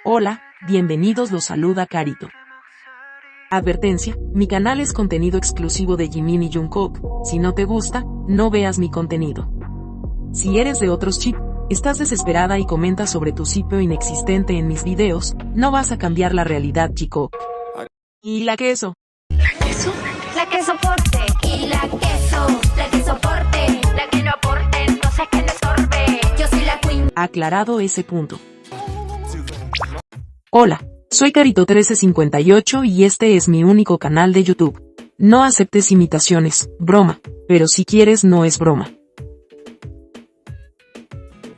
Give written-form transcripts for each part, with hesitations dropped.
Hola, bienvenidos, los saluda Carito. Advertencia, mi canal es contenido exclusivo de Jimin y Jungkook, si no te gusta, no veas mi contenido. Si eres de otros chip, estás desesperada y comentas sobre tu sitio inexistente en mis videos, no vas a cambiar la realidad, chico. ¿Y la queso? ¿La queso? La que soporte. Y la que soporte. La que no aporte, entonces que le sorbe. Yo soy la queen. Aclarado ese punto. Hola, soy Carito1358 y este es mi único canal de YouTube. No aceptes imitaciones, broma, pero si quieres no es broma.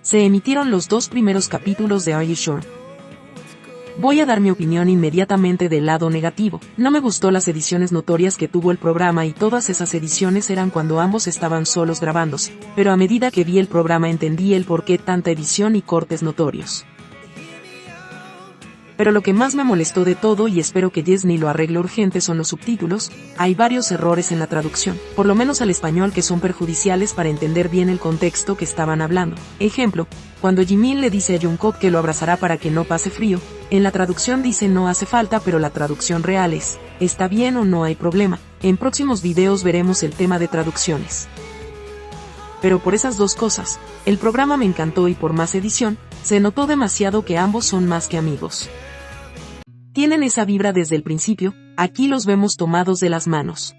Se emitieron los 2 primeros capítulos de Are You Sure? Voy a dar mi opinión inmediatamente del lado negativo. No me gustó las ediciones notorias que tuvo el programa y todas esas ediciones eran cuando ambos estaban solos grabándose, pero a medida que vi el programa entendí el por qué tanta edición y cortes notorios. Pero lo que más me molestó de todo, y espero que Disney lo arregle urgente, son los subtítulos. Hay varios errores en la traducción, por lo menos al español, que son perjudiciales para entender bien el contexto que estaban hablando. Ejemplo, cuando Jimin le dice a Jungkook que lo abrazará para que no pase frío, en la traducción dice no hace falta, pero la traducción real es, está bien o no hay problema. En próximos videos veremos el tema de traducciones. Pero por esas dos cosas, el programa me encantó y por más edición, se notó demasiado que ambos son más que amigos. Tienen esa vibra desde el principio, aquí los vemos tomados de las manos.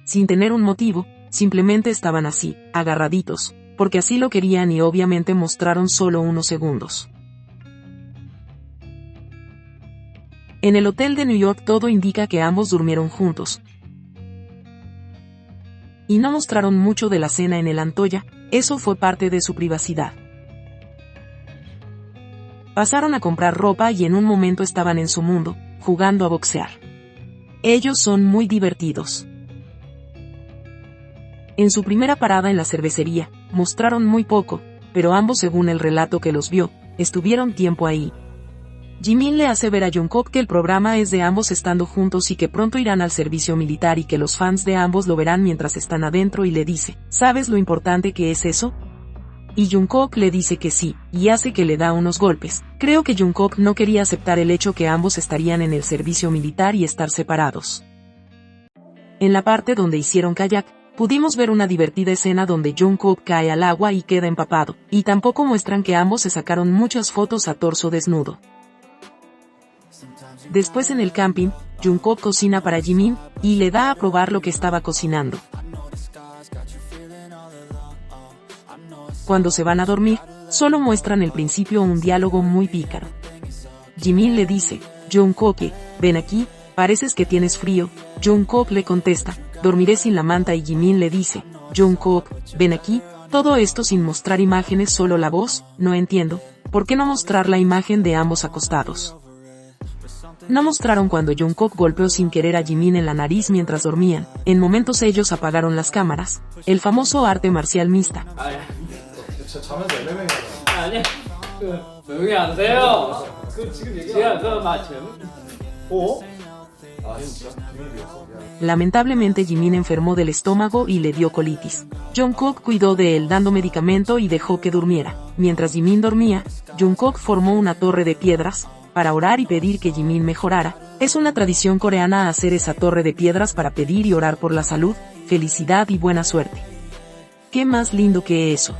Sin tener un motivo, simplemente estaban así, agarraditos, porque así lo querían y obviamente mostraron solo unos segundos. En el hotel de New York todo indica que ambos durmieron juntos. Y no mostraron mucho de la cena en el Antoya, eso fue parte de su privacidad. Pasaron a comprar ropa y en un momento estaban en su mundo, jugando a boxear. Ellos son muy divertidos. En su primera parada en la cervecería, mostraron muy poco, pero ambos, según el relato que los vio, estuvieron tiempo ahí. Jimin le hace ver a Jungkook que el programa es de ambos estando juntos y que pronto irán al servicio militar y que los fans de ambos lo verán mientras están adentro, y le dice, ¿sabes lo importante que es eso? Y Jungkook le dice que sí, y hace que le da unos golpes. Creo que Jungkook no quería aceptar el hecho que ambos estarían en el servicio militar y estar separados. En la parte donde hicieron kayak, pudimos ver una divertida escena donde Jungkook cae al agua y queda empapado, y tampoco muestran que ambos se sacaron muchas fotos a torso desnudo. Después en el camping, Jungkook cocina para Jimin, y le da a probar lo que estaba cocinando. Cuando se van a dormir, solo muestran el principio, un diálogo muy pícaro. Jimin le dice, Jungkook, ven aquí, pareces que tienes frío. Jungkook le contesta, dormiré sin la manta, y Jimin le dice, Jungkook, ven aquí, todo esto sin mostrar imágenes, solo la voz. No entiendo, ¿por qué no mostrar la imagen de ambos acostados? No mostraron cuando Jungkook golpeó sin querer a Jimin en la nariz mientras dormían. En momentos ellos apagaron las cámaras, el famoso arte marcial mixta. Lamentablemente Jimin enfermó del estómago y le dio colitis. Jungkook cuidó de él dando medicamento y dejó que durmiera. Mientras Jimin dormía, Jungkook formó una torre de piedras para orar y pedir que Jimin mejorara. Es una tradición coreana hacer esa torre de piedras para pedir y orar por la salud, felicidad y buena suerte. ¿Qué más lindo que eso?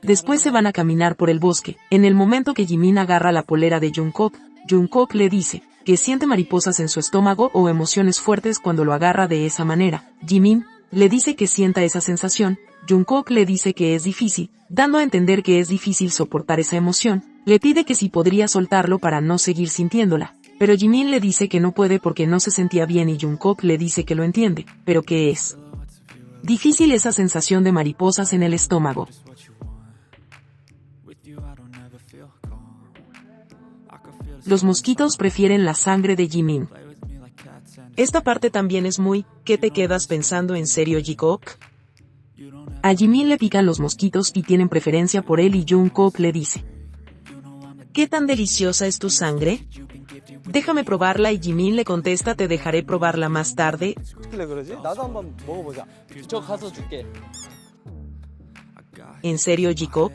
Después se van a caminar por el bosque. En el momento que Jimin agarra la polera de Jungkook, Jungkook le dice que siente mariposas en su estómago o emociones fuertes cuando lo agarra de esa manera. Jimin le dice que sienta esa sensación. Jungkook le dice que es difícil, dando a entender que es difícil soportar esa emoción. Le pide que si podría soltarlo para no seguir sintiéndola, pero Jimin le dice que no puede porque no se sentía bien, y Jungkook le dice que lo entiende, pero que es difícil esa sensación de mariposas en el estómago. Los mosquitos prefieren la sangre de Jimin. Esta parte también es muy, ¿qué te quedas pensando en serio, Jungkook? A Jimin le pican los mosquitos y tienen preferencia por él, y Jungkook le dice, ¿qué tan deliciosa es tu sangre? Déjame probarla, y Jimin le contesta, te dejaré probarla más tarde. ¿En serio, Jungkook?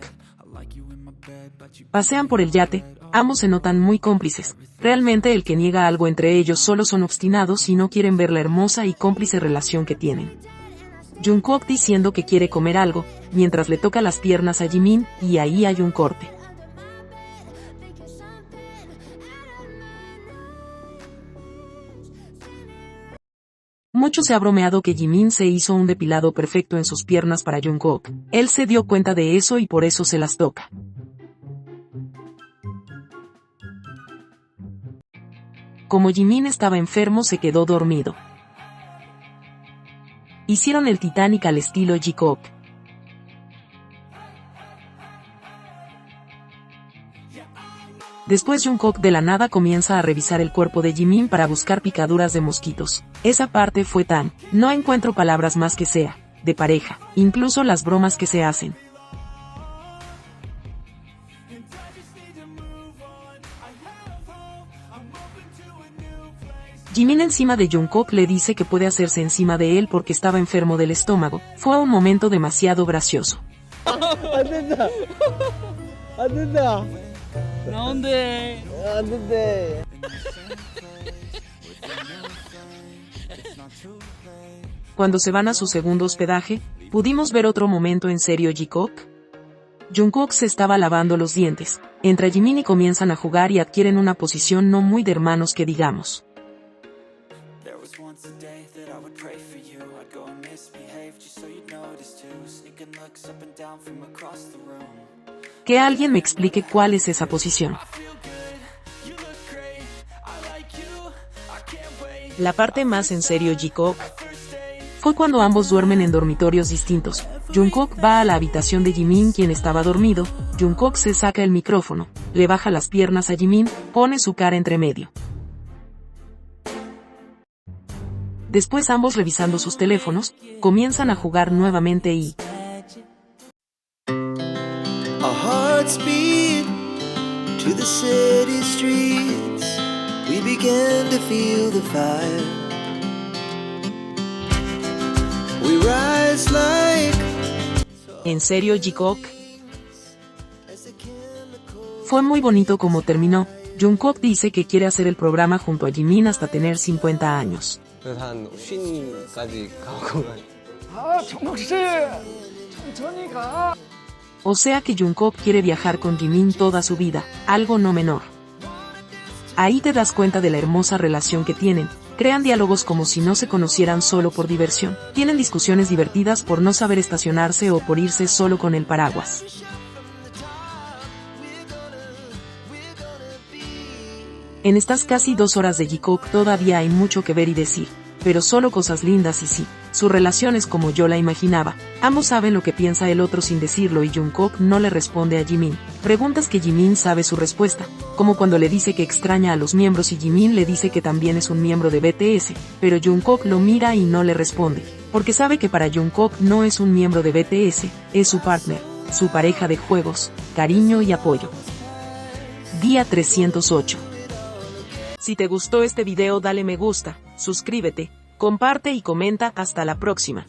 Pasean por el yate, ambos se notan muy cómplices. Realmente el que niega algo entre ellos solo son obstinados y no quieren ver la hermosa y cómplice relación que tienen. Jungkook diciendo que quiere comer algo, mientras le toca las piernas a Jimin, y ahí hay un corte. Mucho se ha bromeado que Jimin se hizo un depilado perfecto en sus piernas para Jungkook. Él se dio cuenta de eso y por eso se las toca. Como Jimin estaba enfermo, se quedó dormido. Hicieron el Titanic al estilo Jikook. Después Jungkook de la nada comienza a revisar el cuerpo de Jimin para buscar picaduras de mosquitos. Esa parte fue tan, no encuentro palabras más que sea, de pareja, incluso las bromas que se hacen. Jimin encima de Jungkook le dice que puede hacerse encima de él porque estaba enfermo del estómago. Fue un momento demasiado gracioso. Cuando se van a su segundo hospedaje, ¿pudimos ver otro momento en serio Jikook? Jungkook se estaba lavando los dientes. Entra Jimin y comienzan a jugar y adquieren una posición no muy de hermanos que digamos. Que alguien me explique cuál es esa posición. La parte más en serio Jikook fue cuando ambos duermen en dormitorios distintos. Jungkook va a la habitación de Jimin, quien estaba dormido. Jungkook se saca el micrófono, le baja las piernas a Jimin, pone su cara entre medio. Después ambos revisando sus teléfonos, comienzan a jugar nuevamente y... Our hearts beat to the city streets. We began to feel the fire. We rise like... ¿En serio Jikook? Fue muy bonito como terminó. Jungkook dice que quiere hacer el programa junto a Jimin hasta tener 50 años. O sea que Jungkook quiere viajar con Jimin toda su vida, algo no menor. Ahí te das cuenta de la hermosa relación que tienen. Crean diálogos como si no se conocieran solo por diversión. Tienen discusiones divertidas por no saber estacionarse o por irse solo con el paraguas. En estas casi 2 horas de Jikook todavía hay mucho que ver y decir, pero solo cosas lindas y sí, su relación es como yo la imaginaba. Ambos saben lo que piensa el otro sin decirlo y Jungkook no le responde a Jimin. Preguntas que Jimin sabe su respuesta, como cuando le dice que extraña a los miembros y Jimin le dice que también es un miembro de BTS, pero Jungkook lo mira y no le responde, porque sabe que para Jungkook no es un miembro de BTS, es su partner, su pareja de juegos, cariño y apoyo. Día 308. Si te gustó este video dale me gusta, suscríbete, comparte y comenta. Hasta la próxima.